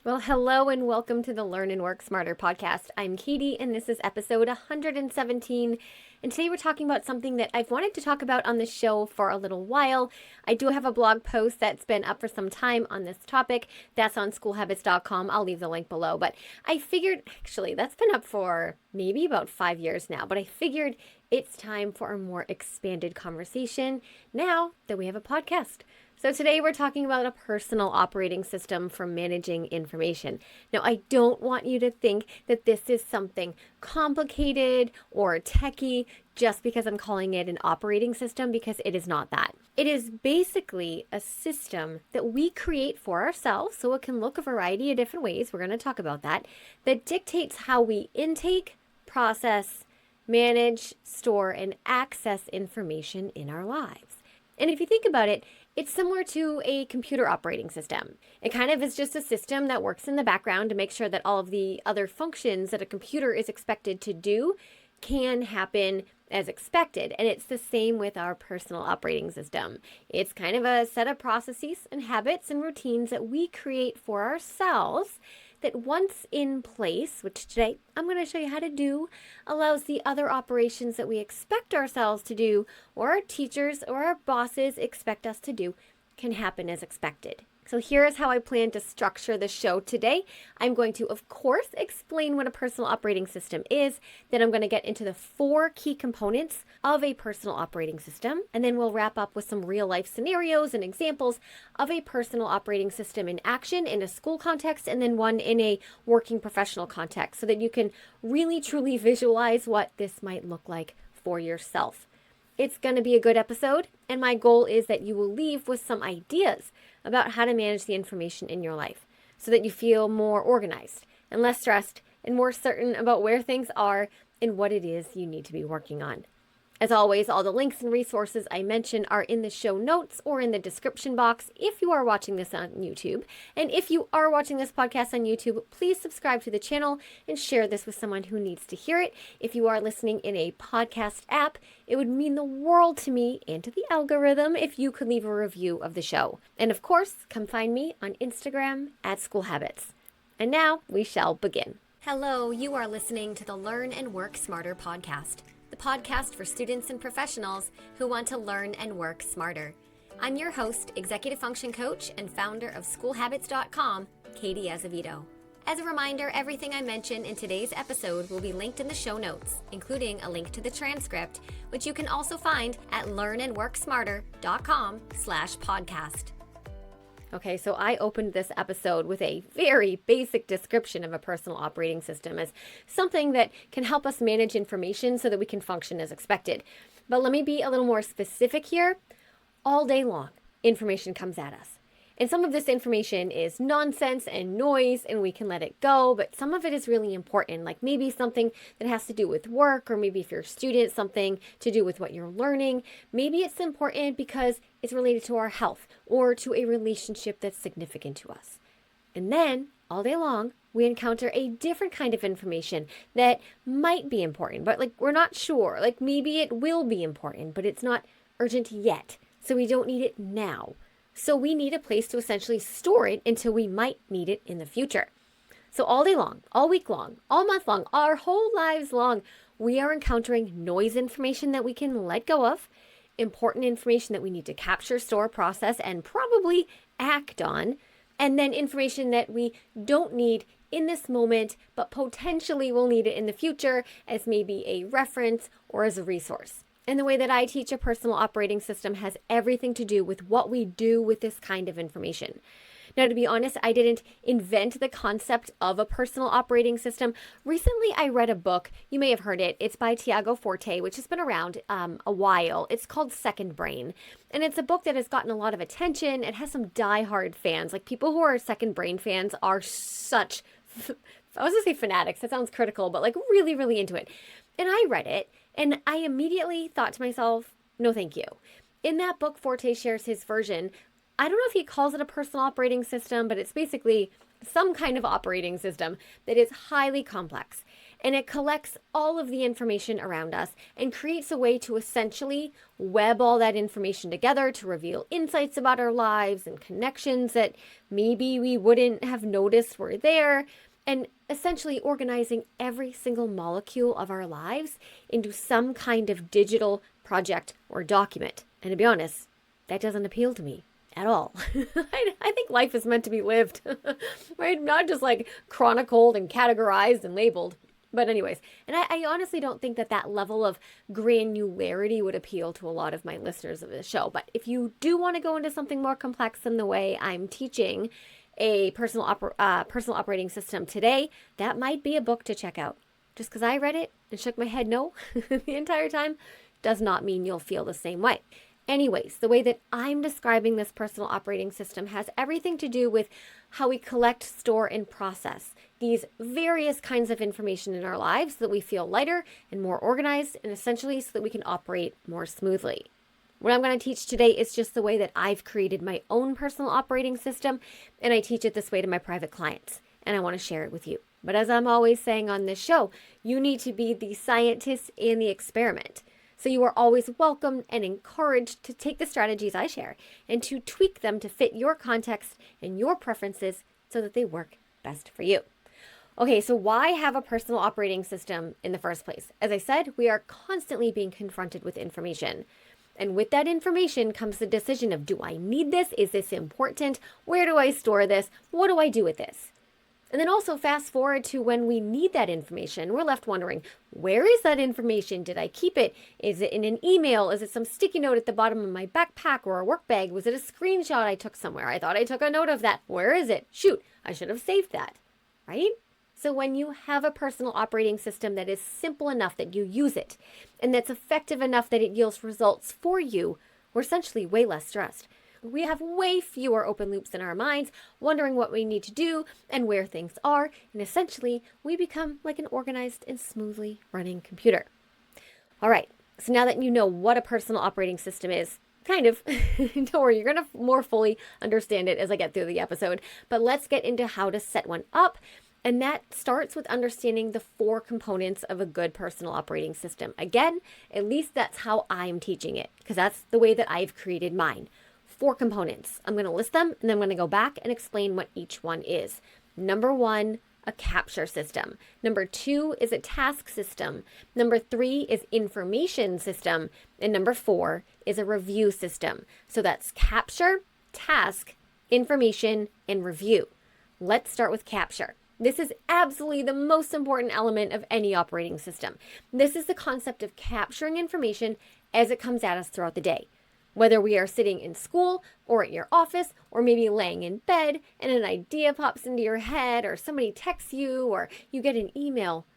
Well, hello and welcome to the Learn and Work Smarter podcast. I'm Katie and this is episode 117. And today we're talking about something that I've wanted to talk about on the show for a little while. I do have a blog post that's been up for some time on this topic. That's on schoolhabits.com. I'll leave the link below. But I figured, actually, that's been up for maybe about 5 years now. But I figured it's time for a more expanded conversation now that we have a podcast. So today we're talking about a personal operating system for managing information. Now, I don't want you to think that this is something complicated or techie just because I'm calling it an operating system, because it is not that. It is basically a system that we create for ourselves, so it can look a variety of different ways. We're going to talk about that dictates how we intake, process, manage, store, and access information in our lives. And if you think about it, it's similar to a computer operating system. It kind of is just a system that works in the background to make sure that all of the other functions that a computer is expected to do can happen as expected. And it's the same with our personal operating system. It's kind of a set of processes and habits and routines that we create for ourselves that once in place, which today I'm going to show you how to do, allows the other operations that we expect ourselves to do, or our teachers or our bosses expect us to do, can happen as expected. So here is how I plan to structure the show today. I'm going to, of course, explain what a personal operating system is. Then I'm going to get into the 4 key components of a personal operating system. And then we'll wrap up with some real life scenarios and examples of a personal operating system in action in a school context, and then one in a working professional context, so that you can really truly visualize what this might look like for yourself. It's going to be a good episode, and my goal is that you will leave with some ideas about how to manage the information in your life so that you feel more organized and less stressed and more certain about where things are and what it is you need to be working on. As always, all the links and resources I mention are in the show notes or in the description box if you are watching this on YouTube. And if you are watching this podcast on YouTube, please subscribe to the channel and share this with someone who needs to hear it. If you are listening in a podcast app, it would mean the world to me and to the algorithm if you could leave a review of the show. And of course, come find me on Instagram at School Habits. And now we shall begin. Hello, you are listening to the Learn and Work Smarter podcast. The podcast for students and professionals who want to learn and work smarter. I'm your host, executive function coach, and founder of schoolhabits.com, Katie Azevedo. As a reminder, everything I mention in today's episode will be linked in the show notes, including a link to the transcript, which you can also find at learnandworksmarter.com/podcast. Okay, so I opened this episode with a very basic description of a personal operating system as something that can help us manage information so that we can function as expected. But let me be a little more specific here. All day long, information comes at us. And some of this information is nonsense and noise, and we can let it go, but some of it is really important, like maybe something that has to do with work, or maybe if you're a student, something to do with what you're learning. Maybe it's important because it's related to our health or to a relationship that's significant to us. And then, all day long, we encounter a different kind of information that might be important, but we're not sure. Maybe it will be important, but it's not urgent yet, so we don't need it now. So we need a place to essentially store it until we might need it in the future. So all day long, all week long, all month long, our whole lives long, we are encountering noise information that we can let go of, important information that we need to capture, store, process, and probably act on, and then information that we don't need in this moment, but potentially will need it in the future as maybe a reference or as a resource. And the way that I teach a personal operating system has everything to do with what we do with this kind of information. Now, to be honest, I didn't invent the concept of a personal operating system. Recently, I read a book. You may have heard it. It's by Tiago Forte, which has been around a while. It's called Second Brain. And it's a book that has gotten a lot of attention. It has some diehard fans. People who are Second Brain fans are such, I was going to say fanatics. That sounds critical, but really, really into it. And I read it. And I immediately thought to myself, no, thank you. In that book, Forte shares his version. I don't know if he calls it a personal operating system, but it's basically some kind of operating system that is highly complex. and it collects all of the information around us and creates a way to essentially web all that information together to reveal insights about our lives and connections that maybe we wouldn't have noticed were there, and essentially organizing every single molecule of our lives into some kind of digital project or document. And to be honest, that doesn't appeal to me at all. I think life is meant to be lived, right? Not just like chronicled and categorized and labeled. But anyways, and I honestly don't think that level of granularity would appeal to a lot of my listeners of this show. But if you do want to go into something more complex than the way I'm teaching a personal operating system today, that might be a book to check out. Just because I read it and shook my head no the entire time does not mean you'll feel the same way. Anyways, the way that I'm describing this personal operating system has everything to do with how we collect, store, and process these various kinds of information in our lives so that we feel lighter and more organized, and essentially so that we can operate more smoothly. What I'm going to teach today is just the way that I've created my own personal operating system, and I teach it this way to my private clients, and I want to share it with you. But as I'm always saying on this show, you need to be the scientist in the experiment. So you are always welcome and encouraged to take the strategies I share and to tweak them to fit your context and your preferences so that they work best for you. Okay, so why have a personal operating system in the first place? As I said, we are constantly being confronted with information. And with that information comes the decision of, do I need this? Is this important? Where do I store this? What do I do with this? And then also fast forward to when we need that information, we're left wondering, where is that information? Did I keep it? Is it in an email? Is it some sticky note at the bottom of my backpack or a work bag? Was it a screenshot I took somewhere? I thought I took a note of that. Where is it? Shoot, I should have saved that, right? So when you have a personal operating system that is simple enough that you use it, and that's effective enough that it yields results for you, we're essentially way less stressed. We have way fewer open loops in our minds, wondering what we need to do and where things are, and essentially we become like an organized and smoothly running computer. All right, so now that you know what a personal operating system is, kind of, don't worry, you're going to more fully understand it as I get through the episode, but let's get into how to set one up. And that starts with understanding the 4 components of a good personal operating system. Again, at least that's how I'm teaching it, because that's the way that I've created mine. 4 components. I'm going to list them, and then I'm going to go back and explain what each one is. Number 1, a capture system. Number 2 is a task system. Number 3 is information system. And number 4 is a review system. So that's capture, task, information, and review. Let's start with capture. This is absolutely the most important element of any operating system. This is the concept of capturing information as it comes at us throughout the day. Whether we are sitting in school or at your office or maybe laying in bed and an idea pops into your head or somebody texts you or you get an email,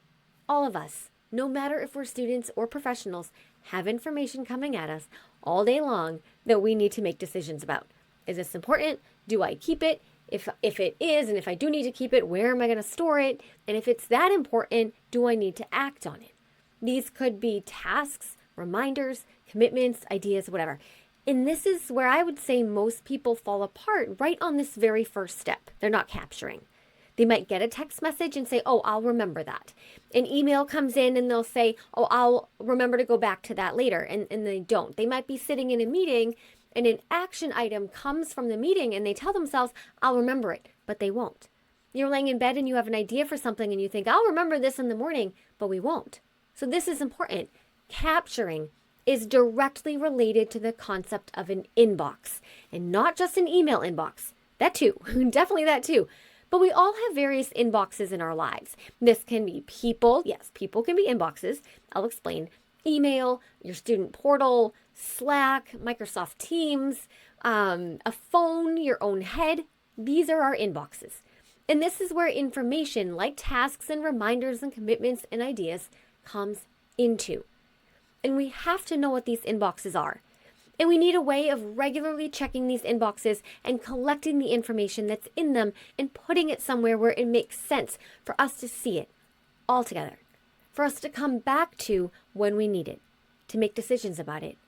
all of us, no matter if we're students or professionals, have information coming at us all day long that we need to make decisions about. Is this important? Do I keep it? If it is, and if I do need to keep it, where am I going to store it? And if it's that important, do I need to act on it? These could be tasks, reminders, commitments, ideas, whatever. And this is where I would say most people fall apart right on this very first step. They're not capturing. They might get a text message and say, oh, I'll remember that. An email comes in and they'll say, oh, I'll remember to go back to that later. And they don't. They might be sitting in a meeting and an action item comes from the meeting and they tell themselves, I'll remember it, but they won't. You're laying in bed and you have an idea for something and you think, I'll remember this in the morning, but we won't. So this is important. Capturing is directly related to the concept of an inbox, and not just an email inbox. That too, definitely that too. But we all have various inboxes in our lives. This can be people. Yes, people can be inboxes. I'll explain. Email, your student portal, Slack, Microsoft Teams, a phone, your own head. These are our inboxes. And this is where information like tasks and reminders and commitments and ideas comes into. And we have to know what these inboxes are. And we need a way of regularly checking these inboxes and collecting the information that's in them and putting it somewhere where it makes sense for us to see it all together, for us to come back to when we need it, to make decisions about it,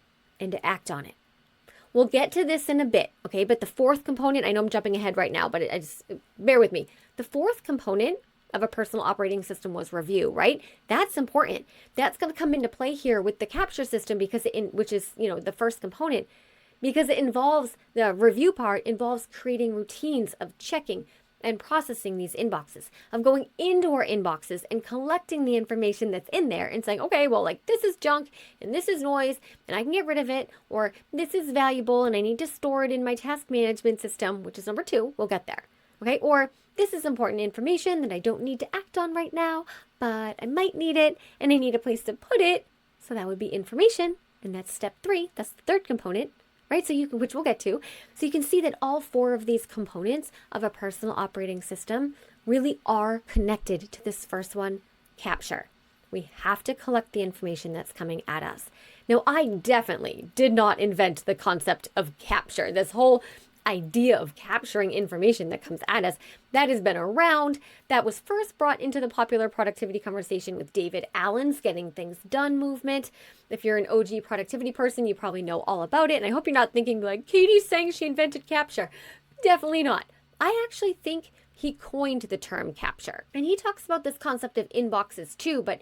and to act on it. We'll get to this in a bit, okay? But the 4th component, I know I'm jumping ahead right now, but I just bear with me. The 4th component of a personal operating system was review, right? That's important. That's going to come into play here with the capture system because which is, the first component, because it involves the review part involves creating routines of checking and processing these inboxes, of going into our inboxes and collecting the information that's in there and saying, okay, well, like this is junk and this is noise and I can get rid of it, or this is valuable and I need to store it in my task management system, which is number 2. We'll get there. Okay. Or this is important information that I don't need to act on right now, but I might need it and I need a place to put it. So that would be information. And that's step 3. That's the third component. Right? So which we'll get to. So you can see that all 4 of these components of a personal operating system really are connected to this first one, capture. We have to collect the information that's coming at us. Now, I definitely did not invent the concept of capture. This whole idea of capturing information that comes at us, that has been around. That was first brought into the popular productivity conversation with David Allen's Getting Things Done movement. If you're an OG productivity person, you probably know all about it. And I hope you're not thinking like, Katie's saying she invented capture. Definitely not. I actually think he coined the term capture. And he talks about this concept of inboxes too, but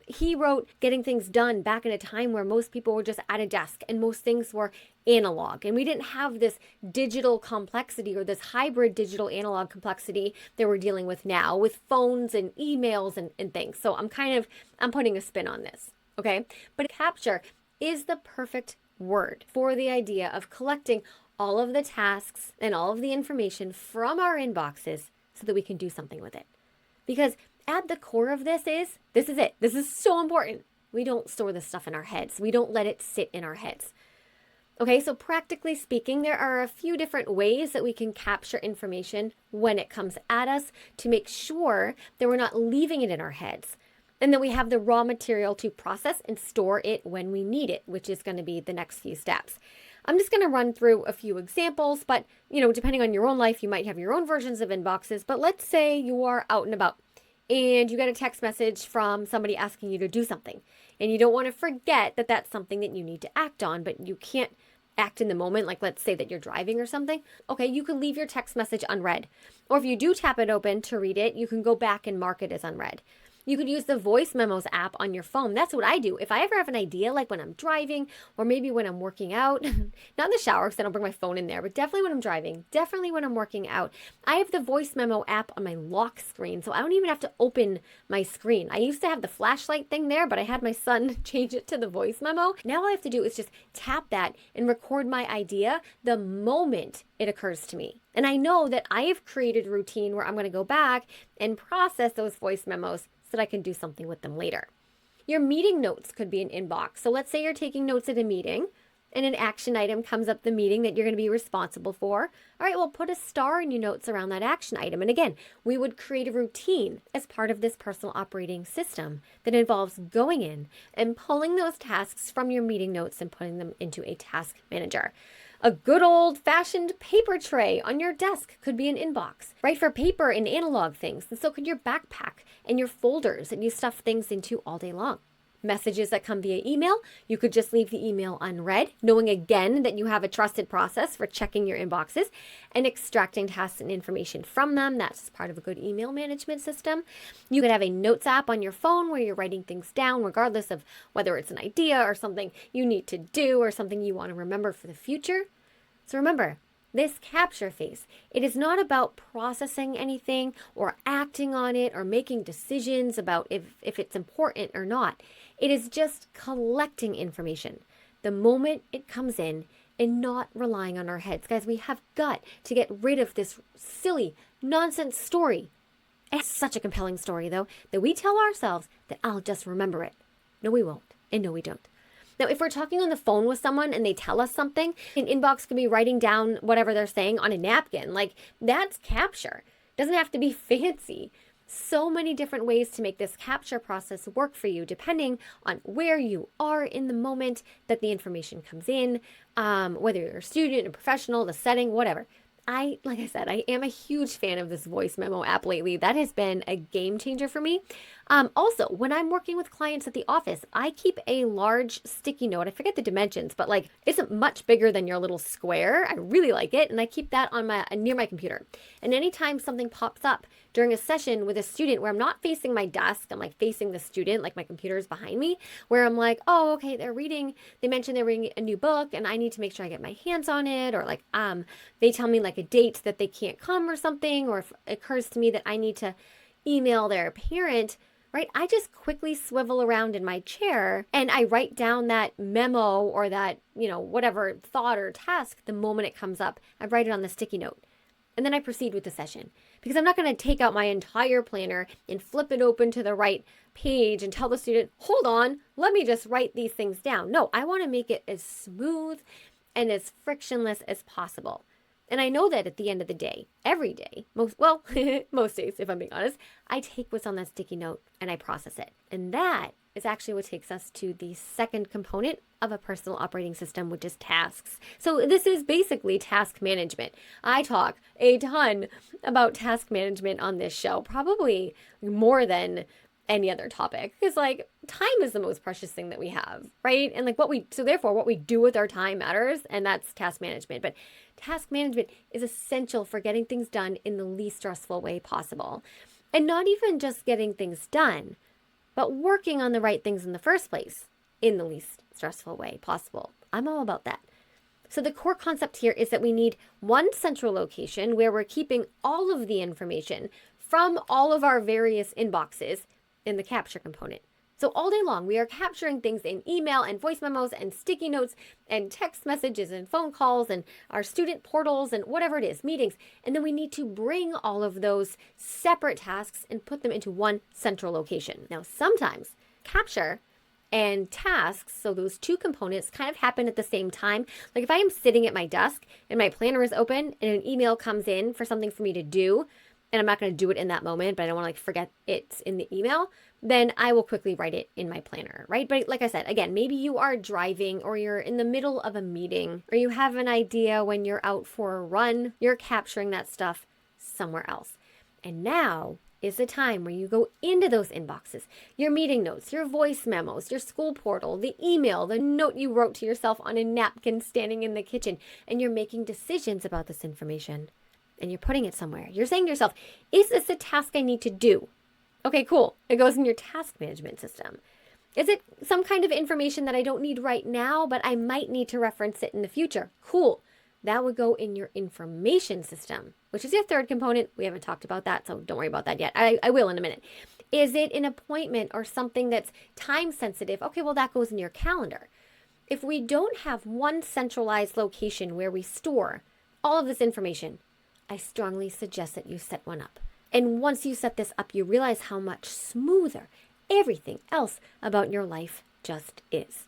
he wrote Getting Things Done back in a time where most people were just at a desk and most things were analog. And we didn't have this digital complexity or this hybrid digital analog complexity that we're dealing with now with phones and emails and things. So I'm putting a spin on this. Okay. But capture is the perfect word for the idea of collecting all of the tasks and all of the information from our inboxes so that we can do something with it. Because at the core of this is it. This is so important. We don't store this stuff in our heads. We don't let it sit in our heads. Okay, so practically speaking, there are a few different ways that we can capture information when it comes at us to make sure that we're not leaving it in our heads and that we have the raw material to process and store it when we need it, which is going to be the next few steps. I'm just going to run through a few examples, but depending on your own life, you might have your own versions of inboxes. But let's say you are out and about and you get a text message from somebody asking you to do something and you don't want to forget that that's something that you need to act on, but you can't act in the moment. Like let's say that you're driving or something. Okay, you can leave your text message unread. Or if you do tap it open to read it, you can go back and mark it as unread. You could use the voice memos app on your phone. That's what I do. If I ever have an idea, like when I'm driving or maybe when I'm working out, not in the shower because I don't bring my phone in there, but definitely when I'm driving, definitely when I'm working out, I have the voice memo app on my lock screen. So I don't even have to open my screen. I used to have the flashlight thing there, but I had my son change it to the voice memo. Now all I have to do is just tap that and record my idea the moment it occurs to me. And I know that I have created a routine where I'm going to go back and process those voice memos so that I can do something with them later. Your meeting notes could be an inbox. So let's say you're taking notes at a meeting and an action item comes up the meeting that you're going to be responsible for. All right, well, put a star in your notes around that action item. And again, we would create a routine as part of this personal operating system that involves going in and pulling those tasks from your meeting notes and putting them into a task manager. A good old-fashioned paper tray on your desk could be an inbox, right? For paper and analog things. And so could your backpack and your folders that you stuff things into all day long. Messages that come via email, you could just leave the email unread, knowing again that you have a trusted process for checking your inboxes and extracting tasks and information from them. That's part of a good email management system. You could have a notes app on your phone where you're writing things down, regardless of whether it's an idea or something you need to do or something you want to remember for the future. So remember, this capture phase, it is not about processing anything or acting on it or making decisions about if it's important or not. It is just collecting information the moment it comes in and not relying on our heads. Guys, we have got to get rid of this silly nonsense story. It's such a compelling story, though, that we tell ourselves that I'll just remember it. No, we won't. And no, we don't. Now, if we're talking on the phone with someone and they tell us something, an inbox could be writing down whatever they're saying on a napkin. Like, that's capture. Doesn't have to be fancy. So many different ways to make this capture process work for you, depending on where you are in the moment that the information comes in, whether you're a student, a professional, the setting, whatever. like I said, I am a huge fan of this voice memo app lately. That has been a game changer for me. Also, when I'm working with clients at the office, I keep a large sticky note. I forget the dimensions, but like it's much bigger than your little square. I really like it. And I keep that on near my computer. And anytime something pops up during a session with a student where I'm not facing my desk, I'm like facing the student, like my computer is behind me, where I'm like, oh, okay, they mentioned they're reading a new book and I need to make sure I get my hands on it. Or like, they tell me like a date that they can't come or something, or if it occurs to me that I need to email their parent, right? I just quickly swivel around in my chair and I write down that memo or that, whatever thought or task the moment it comes up. I write it on the sticky note. And then I proceed with the session because I'm not going to take out my entire planner and flip it open to the right page and tell the student, hold on, let me just write these things down. No, I want to make it as smooth and as frictionless as possible. And I know that at the end of the day, every day, most days, if I'm being honest, I take what's on that sticky note and I process it. And that is actually what takes us to the second component of a personal operating system, which is tasks. So this is basically task management. I talk a ton about task management on this show, probably more than any other topic, because like time is the most precious thing that we have, right? And like what we do with our time matters, and that's task management. But task management is essential for getting things done in the least stressful way possible. And not even just getting things done, but working on the right things in the first place in the least stressful way possible. I'm all about that. So the core concept here is that we need one central location where we're keeping all of the information from all of our various inboxes in the capture component. So all day long, we are capturing things in email and voice memos and sticky notes and text messages and phone calls and our student portals and whatever it is, meetings. And then we need to bring all of those separate tasks and put them into one central location. Now, sometimes capture and tasks, so those two components kind of happen at the same time. Like if I am sitting at my desk and my planner is open and an email comes in for something for me to do, and I'm not going to do it in that moment, but I don't want to like forget it's in the email, then I will quickly write it in my planner, right? But like I said, again, maybe you are driving or you're in the middle of a meeting or you have an idea when you're out for a run, you're capturing that stuff somewhere else. And now is the time where you go into those inboxes, your meeting notes, your voice memos, your school portal, the email, the note you wrote to yourself on a napkin standing in the kitchen, and you're making decisions about this information. And you're putting it somewhere. You're saying to yourself, is this a task I need to do? Okay, cool. It goes in your task management system. Is it some kind of information that I don't need right now, but I might need to reference it in the future? Cool. That would go in your information system, which is your third component. We haven't talked about that, so don't worry about that yet. I will in a minute. Is it an appointment or something that's time sensitive? Okay, well, that goes in your calendar. If we don't have one centralized location where we store all of this information, I strongly suggest that you set one up. And once you set this up, you realize how much smoother everything else about your life just is.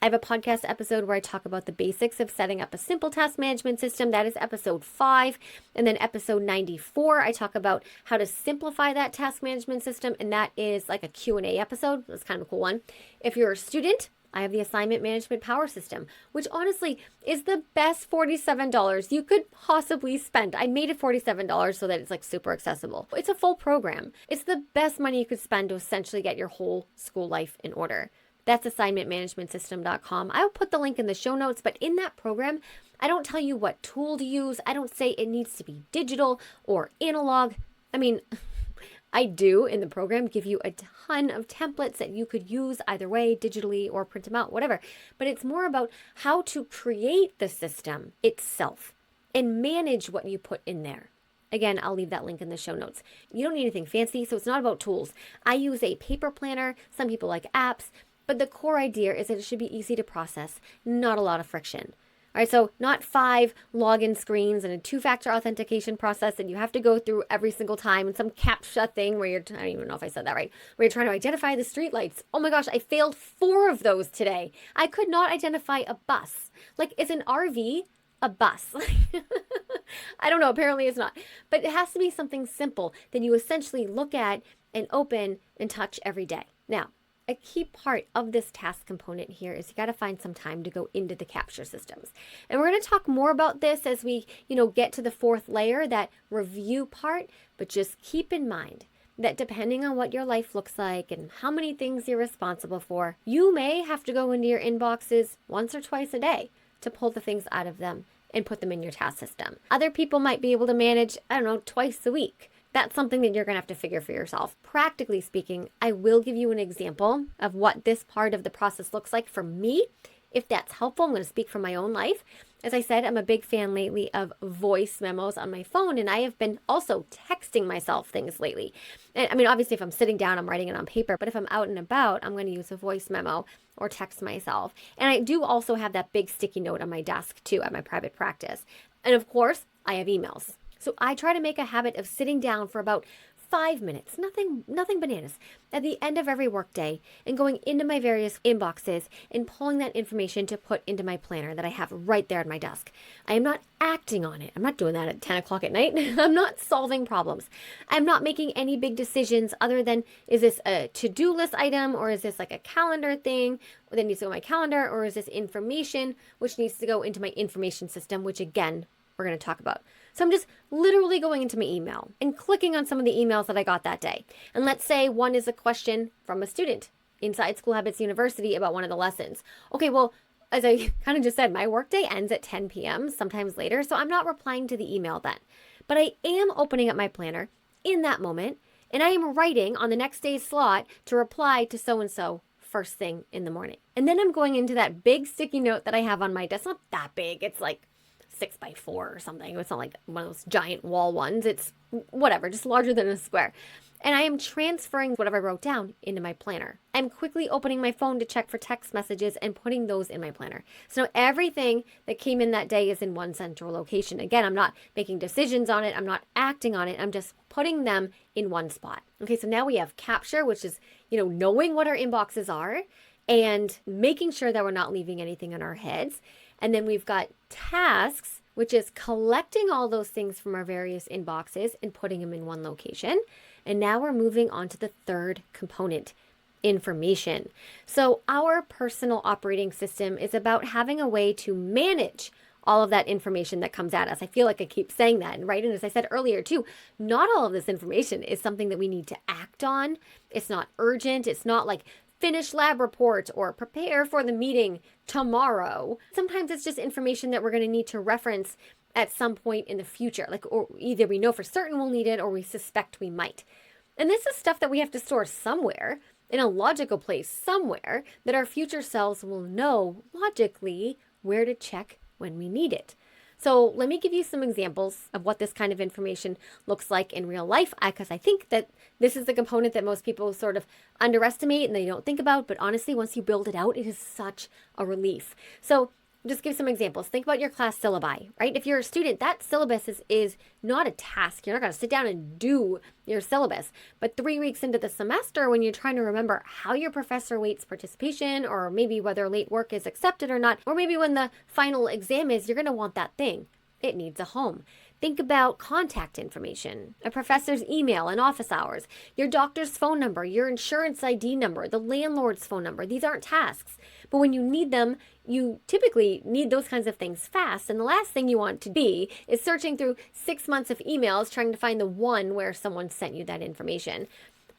I have a podcast episode where I talk about the basics of setting up a simple task management system. That is episode 5. And then episode 94, I talk about how to simplify that task management system. And that is like a Q&A episode. That's kind of a cool one. If you're a student, I have the assignment management power system, which honestly is the best $47 you could possibly spend. I made it $47 so that it's like super accessible. It's a full program. It's the best money you could spend to essentially get your whole school life in order. That's assignmentmanagementsystem.com. I'll put the link in the show notes, but in that program, I don't tell you what tool to use. I don't say it needs to be digital or analog. I mean, I do in the program give you a ton of templates that you could use either way, digitally or print them out, whatever. But it's more about how to create the system itself and manage what you put in there. Again, I'll leave that link in the show notes. You don't need anything fancy, so it's not about tools. I use a paper planner. Some people like apps, but the core idea is that it should be easy to process, not a lot of friction. All right, so not 5 login screens and a 2-factor authentication process that you have to go through every single time, and some CAPTCHA thing where I don't even know if I said that right, where you're trying to identify the streetlights. Oh my gosh, I failed 4 of those today. I could not identify a bus. Like, is an RV a bus? I don't know, apparently it's not. But it has to be something simple that you essentially look at and open and touch every day. Now, a key part of this task component here is you got to find some time to go into the capture systems. And we're going to talk more about this as we, get to the fourth layer, that review part, but just keep in mind that depending on what your life looks like and how many things you're responsible for, you may have to go into your inboxes once or twice a day to pull the things out of them and put them in your task system. Other people might be able to manage, twice a week. That's something that you're going to have to figure for yourself. Practically speaking, I will give you an example of what this part of the process looks like for me. If that's helpful, I'm going to speak from my own life. As I said, I'm a big fan lately of voice memos on my phone, and I have been also texting myself things lately. And obviously, if I'm sitting down, I'm writing it on paper, but if I'm out and about, I'm going to use a voice memo or text myself. And I do also have that big sticky note on my desk too at my private practice. And of course, I have emails. So I try to make a habit of sitting down for about 5 minutes, nothing bananas, at the end of every workday and going into my various inboxes and pulling that information to put into my planner that I have right there at my desk. I am not acting on it. I'm not doing that at 10 o'clock at night. I'm not solving problems. I'm not making any big decisions other than, is this a to-do list item, or is this like a calendar thing that needs to go on my calendar, or is this information which needs to go into my information system, which again, we're going to talk about. So I'm just literally going into my email and clicking on some of the emails that I got that day. And let's say one is a question from a student inside School Habits University about one of the lessons. Okay, well, as I kind of just said, my workday ends at 10 p.m., sometimes later, so I'm not replying to the email then. But I am opening up my planner in that moment, and I am writing on the next day's slot to reply to so-and-so first thing in the morning. And then I'm going into that big sticky note that I have on my desk. It's not that big. It's like 6x4 or something. It's not like one of those giant wall ones. It's whatever, just larger than a square. And I am transferring whatever I wrote down into my planner. I'm quickly opening my phone to check for text messages and putting those in my planner. So everything that came in that day is in one central location. Again, I'm not making decisions on it. I'm not acting on it. I'm just putting them in one spot. Okay, so now we have capture, which is, knowing what our inboxes are and making sure that we're not leaving anything in our heads. And then we've got tasks, which is collecting all those things from our various inboxes and putting them in one location. And now we're moving on to the third component, information. So our personal operating system is about having a way to manage all of that information that comes at us. I feel like I keep saying that, right? And as I said earlier too, not all of this information is something that we need to act on. It's not urgent. It's not like finish lab report or prepare for the meeting tomorrow. Sometimes it's just information that we're going to need to reference at some point in the future. Or either we know for certain we'll need it or we suspect we might. And this is stuff that we have to store somewhere, in a logical place somewhere, that our future selves will know logically where to check when we need it. So let me give you some examples of what this kind of information looks like in real life, because I think that this is the component that most people sort of underestimate and they don't think about. But honestly, once you build it out, it is such a relief. So just give some examples. Think about your class syllabi, right? If you're a student, that syllabus is not a task. You're not going to sit down and do your syllabus. But 3 weeks into the semester, when you're trying to remember how your professor weights participation, or maybe whether late work is accepted or not, or maybe when the final exam is, you're going to want that thing. It needs a home. Think about contact information, a professor's email and office hours, your doctor's phone number, your insurance ID number, the landlord's phone number. These aren't tasks. But when you need them, you typically need those kinds of things fast. And the last thing you want to be is searching through 6 months of emails trying to find the one where someone sent you that information.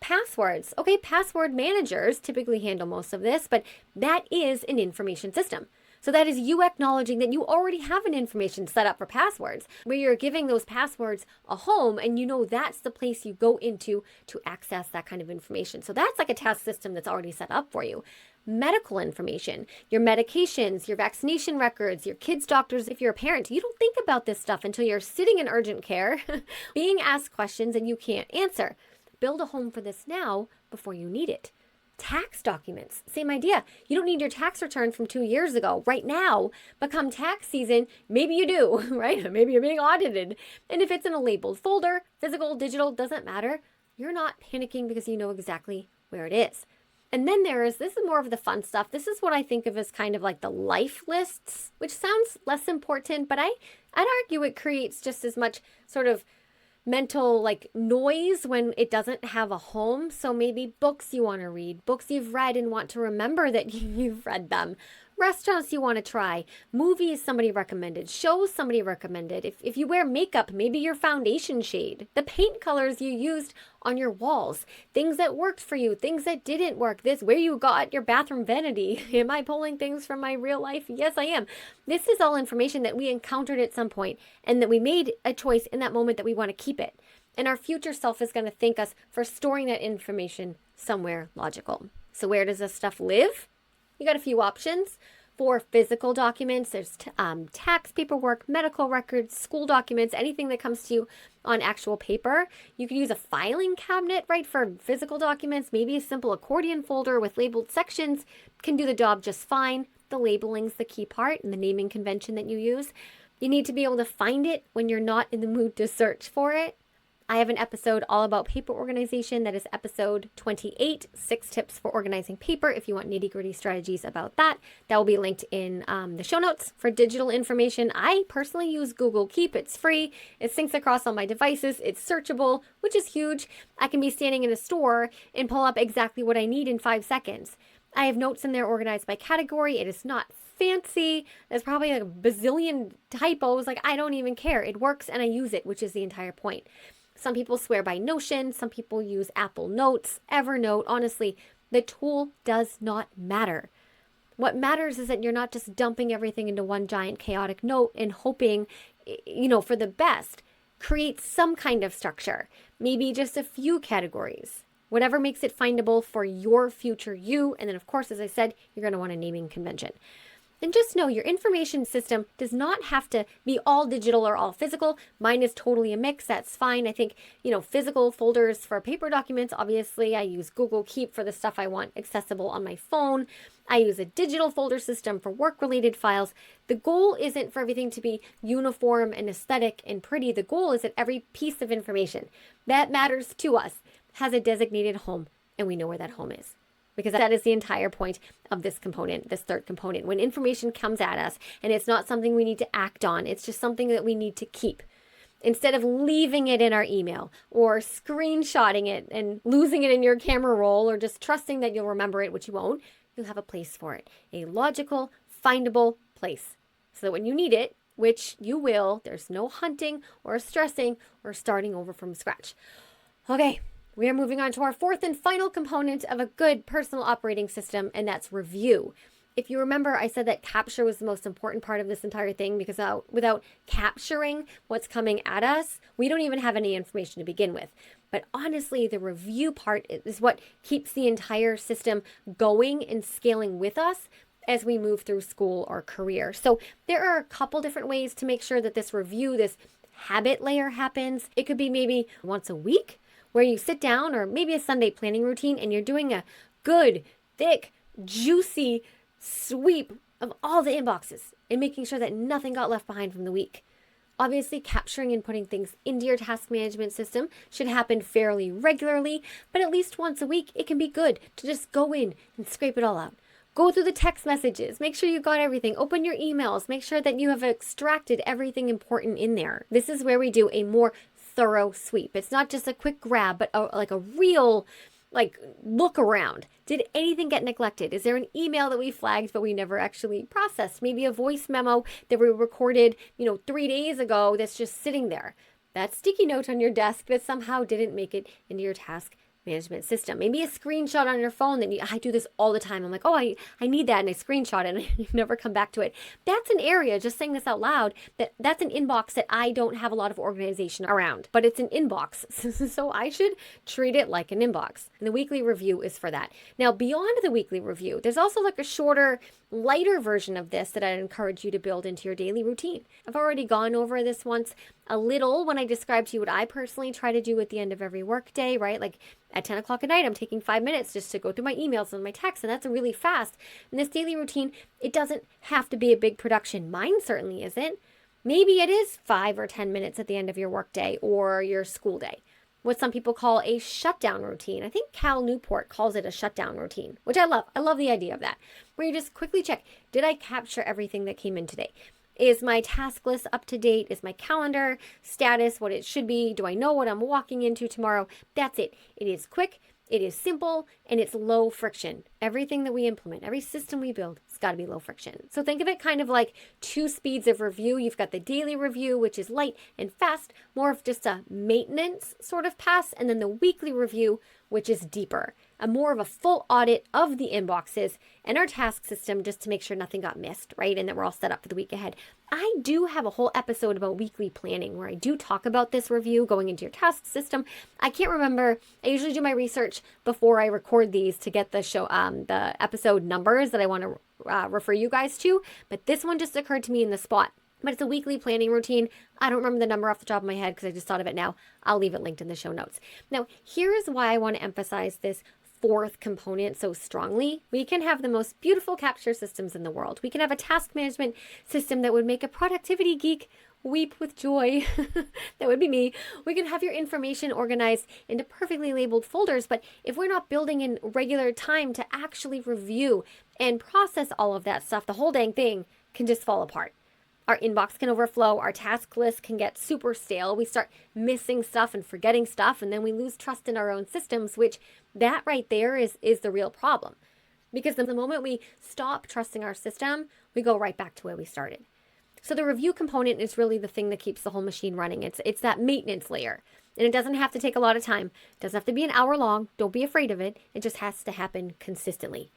Passwords. Okay, password managers typically handle most of this, but that is an information system. So that is you acknowledging that you already have an information set up for passwords, where you're giving those passwords a home and you know that's the place you go into to access that kind of information. So that's like a task system that's already set up for you. Medical information, your medications, your vaccination records, your kids' doctors. If you're a parent, you don't think about this stuff until you're sitting in urgent care, being asked questions and you can't answer. Build a home for this now before you need it. Tax documents, same idea. You don't need your tax return from 2 years ago right now, but come tax season, maybe you do, right? Maybe you're being audited. And if it's in a labeled folder, physical, digital, doesn't matter. You're not panicking because you know exactly where it is. And then this is more of the fun stuff. This is what I think of as kind of like the life lists, which sounds less important, but I'd argue it creates just as much sort of mental like noise when it doesn't have a home. So maybe books you want to read, books you've read and want to remember that you've read them, restaurants you want to try, movies somebody recommended, shows somebody recommended. If you wear makeup, maybe your foundation shade, the paint colors you used on your walls, things that worked for you, things that didn't work, this where you got your bathroom vanity. Am I pulling things from my real life? Yes, I am. This is all information that we encountered at some point and that we made a choice in that moment that we want to keep it. And our future self is going to thank us for storing that information somewhere logical. So where does this stuff live? You got a few options. For physical documents, there's tax paperwork, medical records, school documents, anything that comes to you on actual paper. You could use a filing cabinet, right, for physical documents. Maybe a simple accordion folder with labeled sections can do the job just fine. The labeling's the key part and the naming convention that you use. You need to be able to find it when you're not in the mood to search for it. I have an episode all about paper organization. That is episode 28, 6 tips for organizing paper. If you want nitty-gritty strategies about that, that will be linked in the show notes. For digital information, I personally use Google Keep. It's free. It syncs across all my devices. It's searchable, which is huge. I can be standing in a store and pull up exactly what I need in 5 seconds. I have notes in there organized by category. It is not fancy. There's probably like a bazillion typos. Like, I don't even care. It works and I use it, which is the entire point. Some people swear by Notion. Some people use Apple Notes, Evernote. Honestly, the tool does not matter. What matters is that you're not just dumping everything into one giant chaotic note and hoping, for the best. Create some kind of structure, maybe just a few categories, whatever makes it findable for your future you. And then, of course, as I said, you're going to want a naming convention. And just know your information system does not have to be all digital or all physical. Mine is totally a mix. That's fine. I think, physical folders for paper documents. Obviously, I use Google Keep for the stuff I want accessible on my phone. I use a digital folder system for work-related files. The goal isn't for everything to be uniform and aesthetic and pretty. The goal is that every piece of information that matters to us has a designated home, and we know where that home is. Because that is the entire point of this component, this third component. When information comes at us and it's not something we need to act on, it's just something that we need to keep. Instead of leaving it in our email or screenshotting it and losing it in your camera roll or just trusting that you'll remember it, which you won't, you'll have a place for it. A logical, findable place. So that when you need it, which you will, there's no hunting or stressing or starting over from scratch. Okay. We are moving on to our fourth and final component of a good personal operating system, and that's review. If you remember, I said that capture was the most important part of this entire thing because without capturing what's coming at us, we don't even have any information to begin with. But honestly, the review part is what keeps the entire system going and scaling with us as we move through school or career. So there are a couple different ways to make sure that this review, this habit layer happens. It could be maybe once a week, where you sit down, or maybe a Sunday planning routine, and you're doing a good, thick, juicy sweep of all the inboxes and making sure that nothing got left behind from the week. Obviously, capturing and putting things into your task management system should happen fairly regularly, but at least once a week, it can be good to just go in and scrape it all out. Go through the text messages, make sure you got everything, open your emails, make sure that you have extracted everything important in there. This is where we do a more thorough sweep. It's not just a quick grab, but a real look around. Did anything get neglected? Is there an email that we flagged but we never actually processed? Maybe a voice memo that we recorded 3 days ago that's just sitting there. That sticky note on your desk that somehow didn't make it into your task management system. Maybe a screenshot on your phone that I do this all the time. I'm like, oh, I need that, and I screenshot it and I never come back to it. That's an area, just saying this out loud, that's an inbox that I don't have a lot of organization around, but it's an inbox. So I should treat it like an inbox. And the weekly review is for that. Now, beyond the weekly review, there's also a shorter, lighter version of this that I'd encourage you to build into your daily routine. I've already gone over this once a little when I described to you what I personally try to do at the end of every work day, right? Like at 10 o'clock at night, I'm taking 5 minutes just to go through my emails and my texts, and that's really fast. And this daily routine, it doesn't have to be a big production. Mine certainly isn't. Maybe it is 5 or 10 minutes at the end of your work day or your school day. What some people call a shutdown routine. I think Cal Newport calls it a shutdown routine, which I love. I love the idea of that, where you just quickly check, did I capture everything that came in today? Is my task list up to date? Is my calendar status what it should be? Do I know what I'm walking into tomorrow? That's it. It is quick, it is simple, and it's low friction. Everything that we implement, every system we build, it's got to be low friction. So think of it kind of like two speeds of review. You've got the daily review, which is light and fast, more of just a maintenance sort of pass, and then the weekly review, which is deeper, a more of a full audit of the inboxes and our task system just to make sure nothing got missed, right? And that we're all set up for the week ahead. I do have a whole episode about weekly planning where I do talk about this review going into your task system. I can't remember. I usually do my research before I record these to get the show, the episode numbers that I want to refer you guys to. But this one just occurred to me in the spot. But it's a weekly planning routine. I don't remember the number off the top of my head because I just thought of it now. I'll leave it linked in the show notes. Now, here's why I want to emphasize this fourth component so strongly. We can have the most beautiful capture systems in the world. We can have a task management system that would make a productivity geek weep with joy. That would be me. We can have your information organized into perfectly labeled folders, but if we're not building in regular time to actually review and process all of that stuff, the whole dang thing can just fall apart. Our inbox can overflow, our task list can get super stale, we start missing stuff and forgetting stuff, and then we lose trust in our own systems, which that right there is the real problem. Because the moment we stop trusting our system, we go right back to where we started. So the review component is really the thing that keeps the whole machine running. It's that maintenance layer. And it doesn't have to take a lot of time. It doesn't have to be an hour long. Don't be afraid of it. It just has to happen consistently.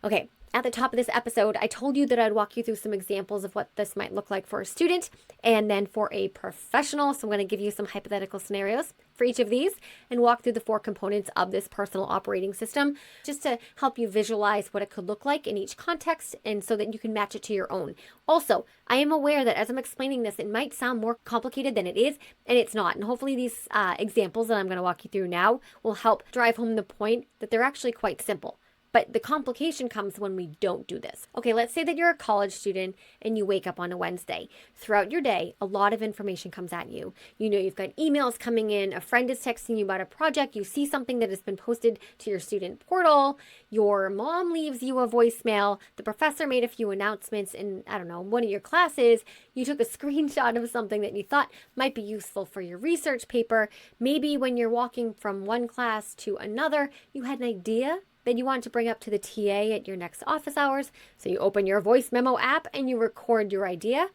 Okay, at the top of this episode, I told you that I'd walk you through some examples of what this might look like for a student and then for a professional. So I'm going to give you some hypothetical scenarios for each of these and walk through the four components of this personal operating system just to help you visualize what it could look like in each context and so that you can match it to your own. Also, I am aware that as I'm explaining this, it might sound more complicated than it is, and it's not. And hopefully these examples that I'm going to walk you through now will help drive home the point that they're actually quite simple. But the complication comes when we don't do this. Okay, let's say that you're a college student and you wake up on a Wednesday. Throughout your day, a lot of information comes at you. You know, you've got emails coming in, a friend is texting you about a project, you see something that has been posted to your student portal, your mom leaves you a voicemail, the professor made a few announcements in, I don't know, one of your classes, you took a screenshot of something that you thought might be useful for your research paper. Maybe when you're walking from one class to another, you had an idea that you want to bring up to the TA at your next office hours. So you open your voice memo app and you record your idea.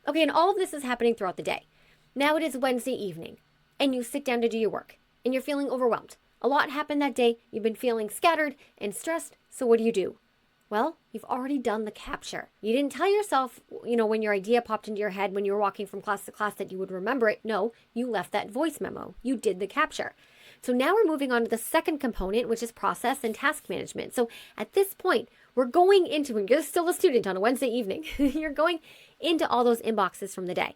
Okay, and all of this is happening throughout the day. Now it is Wednesday evening and you sit down to do your work and you're feeling overwhelmed. A lot happened that day. You've been feeling scattered and stressed. So what do? Well, you've already done the capture. You didn't tell yourself, when your idea popped into your head when you were walking from class to class that you would remember it. No, you left that voice memo. You did the capture. So now we're moving on to the second component, which is process and task management. So at this point, we're going into, when you're still a student on a Wednesday evening, you're going into all those inboxes from the day.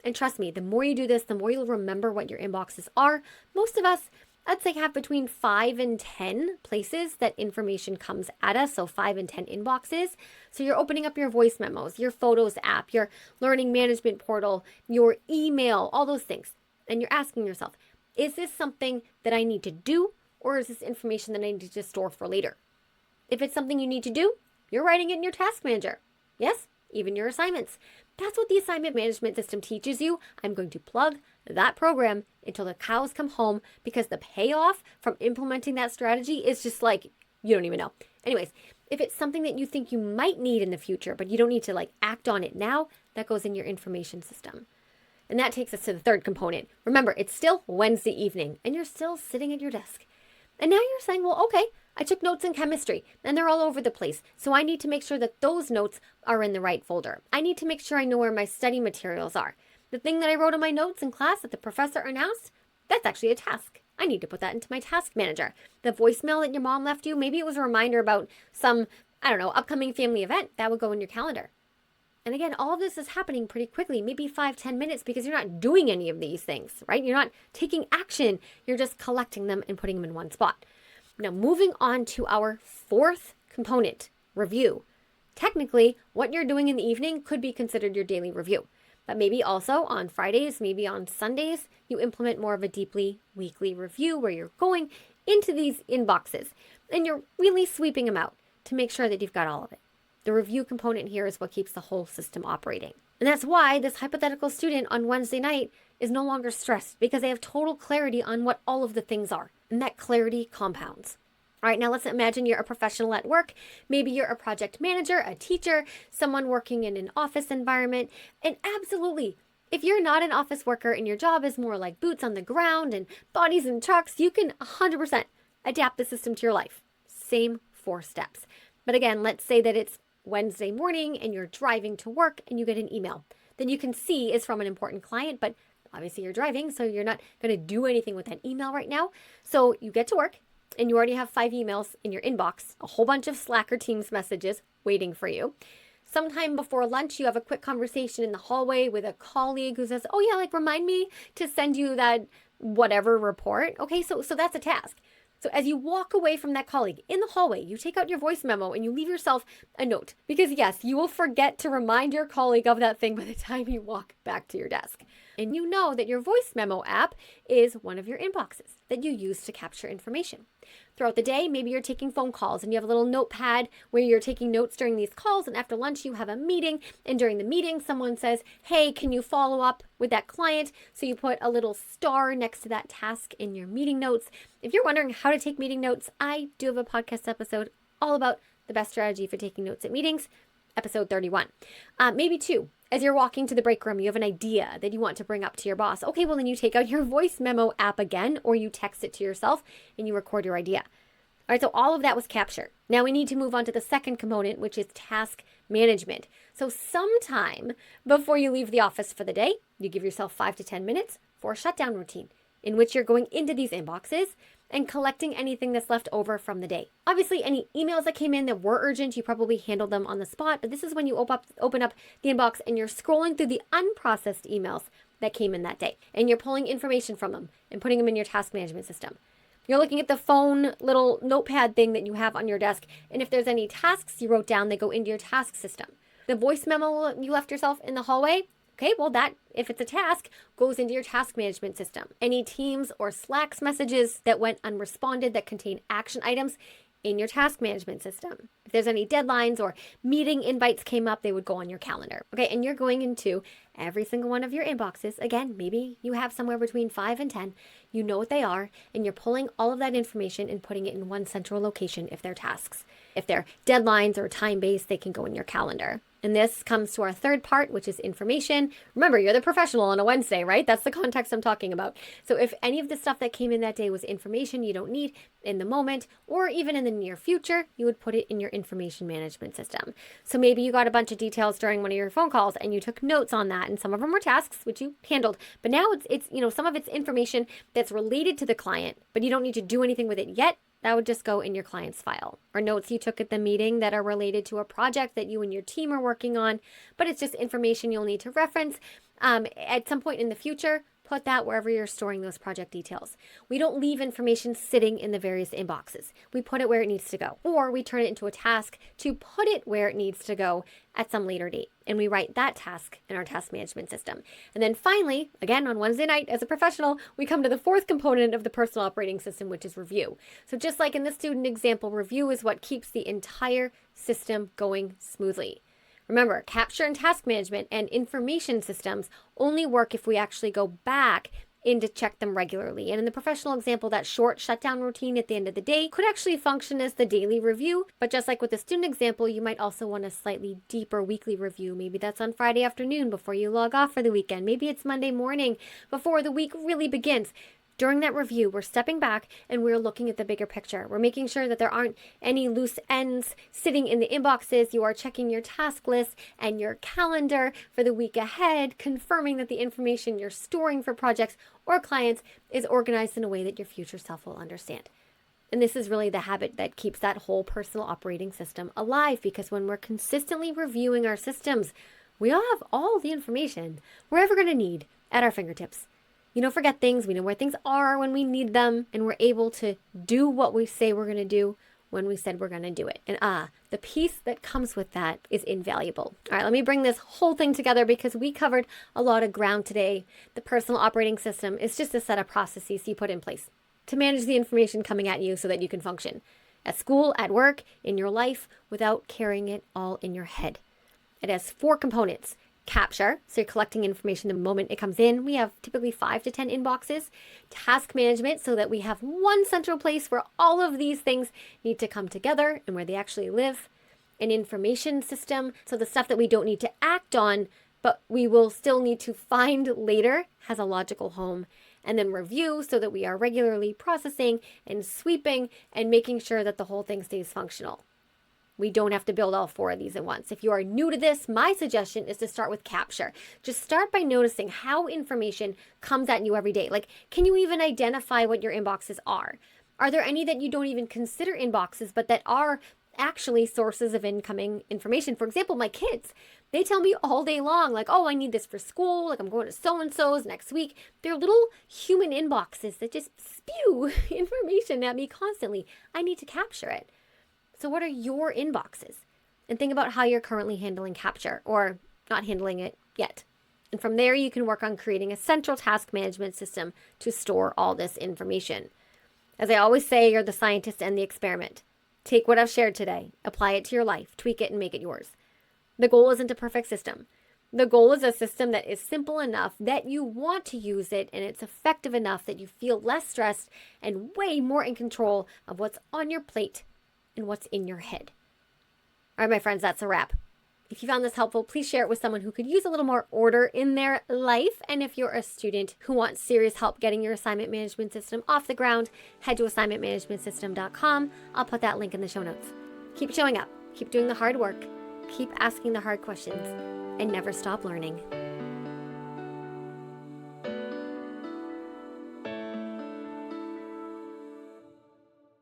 And trust me, the more you do this, the more you'll remember what your inboxes are. Most of us, I'd say, have between 5 and 10 places that information comes at us. So 5 and 10 inboxes. So you're opening up your voice memos, your photos app, your learning management portal, your email, all those things. And you're asking yourself, is this something that I need to do, or is this information that I need to store for later? If it's something you need to do, you're writing it in your task manager. Yes, even your assignments. That's what the assignment management system teaches you. I'm going to plug that program until the cows come home because the payoff from implementing that strategy is just like, you don't even know. Anyways, if it's something that you think you might need in the future, but you don't need to act on it now, that goes in your information system. And that takes us to the third component. Remember, it's still Wednesday evening and you're still sitting at your desk. And now you're saying, well, okay, I took notes in chemistry and they're all over the place. So I need to make sure that those notes are in the right folder. I need to make sure I know where my study materials are. The thing that I wrote in my notes in class that the professor announced, that's actually a task. I need to put that into my task manager. The voicemail that your mom left you, maybe it was a reminder about some, upcoming family event. That would go in your calendar. And again, all of this is happening pretty quickly, maybe 5-10 minutes, because you're not doing any of these things, right? You're not taking action. You're just collecting them and putting them in one spot. Now, moving on to our fourth component, review. Technically, what you're doing in the evening could be considered your daily review. But maybe also on Fridays, maybe on Sundays, you implement more of a deeply weekly review where you're going into these inboxes and you're really sweeping them out to make sure that you've got all of it. The review component here is what keeps the whole system operating. And that's why this hypothetical student on Wednesday night is no longer stressed, because they have total clarity on what all of the things are. And that clarity compounds. All right, now let's imagine you're a professional at work. Maybe you're a project manager, a teacher, someone working in an office environment. And absolutely, if you're not an office worker and your job is more like boots on the ground and bodies in trucks, you can 100% adapt the system to your life. Same 4 steps. But again, let's say that it's Wednesday morning and you're driving to work and you get an email. Then you can see it's from an important client, but obviously you're driving, so you're not going to do anything with that email right now. So you get to work and you already have 5 emails in your inbox, a whole bunch of Slack or Teams messages waiting for you. Sometime before lunch, you have a quick conversation in the hallway with a colleague who says, oh yeah, like remind me to send you that whatever report. Okay, so that's a task. So as you walk away from that colleague in the hallway, you take out your voice memo and you leave yourself a note. Because yes, you will forget to remind your colleague of that thing by the time you walk back to your desk. And you know that your voice memo app is one of your inboxes that you use to capture information. Throughout the day, maybe you're taking phone calls and you have a little notepad where you're taking notes during these calls, and after lunch you have a meeting, and during the meeting someone says, hey, can you follow up with that client? So you put a little star next to that task in your meeting notes. If you're wondering how to take meeting notes, I do have a podcast episode all about the best strategy for taking notes at meetings, episode 31. Maybe 2. As you're walking to the break room, you have an idea that you want to bring up to your boss. Okay, well then you take out your voice memo app again, or you text it to yourself and you record your idea. All right, so all of that was capture. Now we need to move on to the second component, which is task management. So sometime before you leave the office for the day, you give yourself 5 to 10 minutes for a shutdown routine in which you're going into these inboxes and collecting anything that's left over from the day. Obviously, any emails that came in that were urgent, you probably handled them on the spot, but this is when you open up the inbox and you're scrolling through the unprocessed emails that came in that day, and you're pulling information from them and putting them in your task management system. You're looking at the phone little notepad thing that you have on your desk, and if there's any tasks you wrote down, they go into your task system. The voice memo you left yourself in the hallway, okay, well that, if it's a task, goes into your task management system. Any Teams or Slacks messages that went unresponded that contain action items, in your task management system. If there's any deadlines or meeting invites came up, they would go on your calendar. Okay, and you're going into every single one of your inboxes. Again, maybe you have somewhere between 5 and 10. You know what they are, and you're pulling all of that information and putting it in one central location if they're tasks. If they're deadlines or time-based, they can go in your calendar. And this comes to our third part, which is information. Remember, you're the professional on a Wednesday, right? That's the context I'm talking about. So if any of the stuff that came in that day was information you don't need in the moment, or even in the near future, you would put it in your information management system. So maybe you got a bunch of details during one of your phone calls and you took notes on that, and some of them were tasks, which you handled. But now it's some of it's information that's related to the client, but you don't need to do anything with it yet. That would just go in your client's file, or notes you took at the meeting that are related to a project that you and your team are working on, but it's just information you'll need to reference at some point in the future. Put that wherever you're storing those project details. We don't leave information sitting in the various inboxes. We put it where it needs to go, or we turn it into a task to put it where it needs to go at some later date. And we write that task in our task management system. And then finally, again, on Wednesday night, as a professional, we come to the fourth component of the personal operating system, which is review. So just like in the student example, review is what keeps the entire system going smoothly. Remember, capture and task management and information systems only work if we actually go back in to check them regularly. And in the professional example, that short shutdown routine at the end of the day could actually function as the daily review. But just like with the student example, you might also want a slightly deeper weekly review. Maybe that's on Friday afternoon before you log off for the weekend. Maybe it's Monday morning before the week really begins. During that review, we're stepping back and we're looking at the bigger picture. We're making sure that there aren't any loose ends sitting in the inboxes. You are checking your task list and your calendar for the week ahead, confirming that the information you're storing for projects or clients is organized in a way that your future self will understand. And this is really the habit that keeps that whole personal operating system alive, because when we're consistently reviewing our systems, we all have all the information we're ever going to need at our fingertips. You don't forget things. We know where things are when we need them, and we're able to do what we say we're going to do when we said we're going to do it. And the piece that comes with that is invaluable. All right, let me bring this whole thing together because we covered a lot of ground today. The personal operating system is just a set of processes you put in place to manage the information coming at you so that you can function at school, at work, in your life, without carrying it all in your head. It has 4 components: Capture, so you're collecting information the moment it comes in. We have typically 5 to 10 inboxes. Task management, so that we have one central place where all of these things need to come together and where they actually live. An information system, so the stuff that we don't need to act on, but we will still need to find later, has a logical home. And then review, so that we are regularly processing and sweeping and making sure that the whole thing stays functional. We don't have to build all 4 of these at once. If you are new to this, my suggestion is to start with capture. Just start by noticing how information comes at you every day. Like, can you even identify what your inboxes are? Are there any that you don't even consider inboxes, but that are actually sources of incoming information? For example, my kids, they tell me all day long, like, oh, I need this for school. Like, I'm going to so-and-so's next week. They're little human inboxes that just spew information at me constantly. I need to capture it. So what are your inboxes? And think about how you're currently handling capture or not handling it yet. And from there, you can work on creating a central task management system to store all this information. As I always say, you're the scientist and the experiment. Take what I've shared today, apply it to your life, tweak it, and make it yours. The goal isn't a perfect system. The goal is a system that is simple enough that you want to use it, and it's effective enough that you feel less stressed and way more in control of what's on your plate and what's in your head. All right, my friends, that's a wrap. If you found this helpful, please share it with someone who could use a little more order in their life. And if you're a student who wants serious help getting your assignment management system off the ground, head to assignmentmanagementsystem.com. I'll put that link in the show notes. Keep showing up, keep doing the hard work, keep asking the hard questions, and never stop learning.